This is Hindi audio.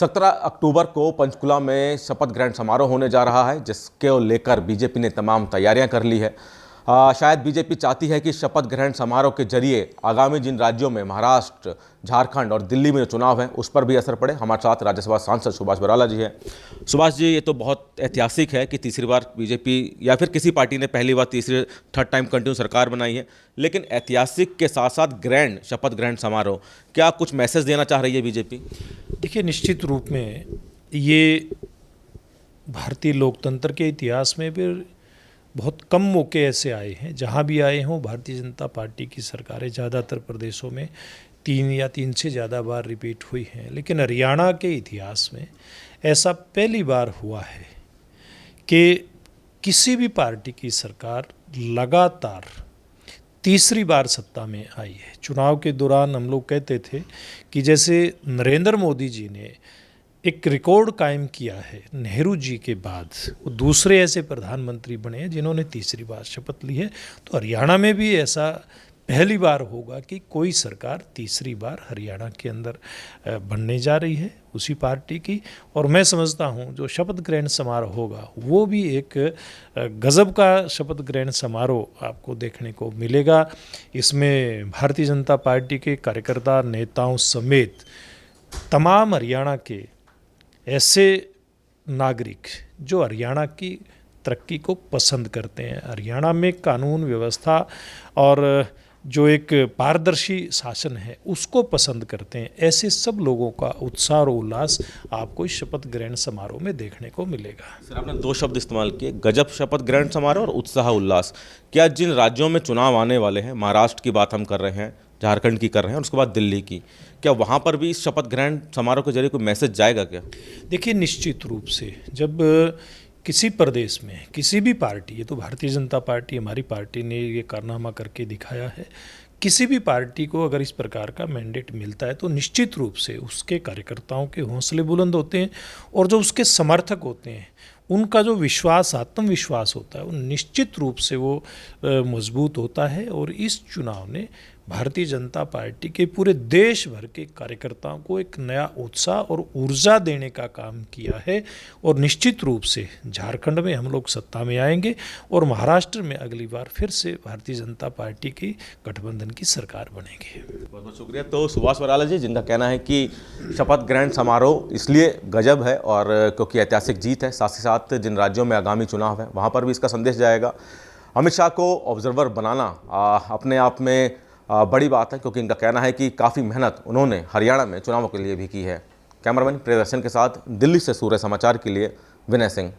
17 अक्टूबर को पंचकुला में शपथ ग्रहण समारोह होने जा रहा है, जिसके लेकर बीजेपी ने तमाम तैयारियां कर ली है। शायद बीजेपी चाहती है कि शपथ ग्रहण समारोह के जरिए आगामी जिन राज्यों में महाराष्ट्र, झारखंड और दिल्ली में जो चुनाव है उस पर भी असर पड़े। हमारे साथ राज्यसभा सांसद सुभाष बराला जी हैं। सुभाष जी, ये तो बहुत ऐतिहासिक है कि तीसरी बार बीजेपी या फिर किसी पार्टी ने पहली बार तीसरे थर्ड टाइम कंटिन्यू सरकार बनाई है, लेकिन ऐतिहासिक के साथ साथ ग्रैंड शपथ ग्रहण समारोह, क्या कुछ मैसेज देना चाह रही है बीजेपी? देखिए, निश्चित रूप में ये भारतीय लोकतंत्र के इतिहास में भी बहुत कम मौके ऐसे आए हैं, जहाँ भी आए हों भारतीय जनता पार्टी की सरकारें ज़्यादातर प्रदेशों में 3 या 3 से ज़्यादा बार रिपीट हुई हैं। लेकिन हरियाणा के इतिहास में ऐसा पहली बार हुआ है कि किसी भी पार्टी की सरकार लगातार तीसरी बार सत्ता में आई है। चुनाव के दौरान हम लोग कहते थे कि जैसे नरेंद्र मोदी जी ने एक रिकॉर्ड कायम किया है, नेहरू जी के बाद वो दूसरे ऐसे प्रधानमंत्री बने हैं जिन्होंने तीसरी बार शपथ ली है। तो हरियाणा में भी ऐसा पहली बार होगा कि कोई सरकार तीसरी बार हरियाणा के अंदर बनने जा रही है उसी पार्टी की। और मैं समझता हूँ जो शपथ ग्रहण समारोह होगा वो भी एक गजब का शपथ ग्रहण समारोह आपको देखने को मिलेगा। इसमें भारतीय जनता पार्टी के कार्यकर्ता, नेताओं समेत तमाम हरियाणा के ऐसे नागरिक जो हरियाणा की तरक्की को पसंद करते हैं, हरियाणा में कानून व्यवस्था और जो एक पारदर्शी शासन है उसको पसंद करते हैं, ऐसे सब लोगों का उत्साह और उल्लास आपको इस शपथ ग्रहण समारोह में देखने को मिलेगा। सर, आपने 2 शब्द इस्तेमाल किए, गजब शपथ ग्रहण समारोह और उत्साह उल्लास। क्या जिन राज्यों में चुनाव आने वाले हैं, महाराष्ट्र की बात हम कर रहे हैं, झारखंड की कर रहे हैं और उसके बाद दिल्ली की, क्या वहाँ पर भी इस शपथ ग्रहण समारोह के जरिए कोई मैसेज जाएगा क्या? देखिए, निश्चित रूप से जब किसी प्रदेश में किसी भी पार्टी, ये तो भारतीय जनता पार्टी हमारी पार्टी ने ये कारनामा करके दिखाया है, किसी भी पार्टी को अगर इस प्रकार का मैंडेट मिलता है तो निश्चित रूप से उसके कार्यकर्ताओं के हौसले बुलंद होते हैं और जो उसके समर्थक होते हैं उनका जो विश्वास, आत्मविश्वास होता है वो निश्चित रूप से वो मजबूत होता है। और इस चुनाव ने भारतीय जनता पार्टी के पूरे देश भर के कार्यकर्ताओं को एक नया उत्साह और ऊर्जा देने का काम किया है। और निश्चित रूप से झारखंड में हम लोग सत्ता में आएंगे और महाराष्ट्र में अगली बार फिर से भारतीय जनता पार्टी की गठबंधन की सरकार बनेगी। बहुत बहुत शुक्रिया। तो सुभाष बराला जी, जिनका कहना है कि शपथ ग्रहण समारोह इसलिए गजब है और क्योंकि ऐतिहासिक जीत है, साथ ही साथ जिन राज्यों में आगामी चुनाव है वहाँ पर भी इसका संदेश जाएगा। अमित शाह को ऑब्जर्वर बनाना अपने आप में बड़ी बात है, क्योंकि इनका कहना है कि काफ़ी मेहनत उन्होंने हरियाणा में चुनावों के लिए भी की है। कैमरामैन प्रियदर्शन के साथ दिल्ली से सूर्य समाचार के लिए विनय सिंह।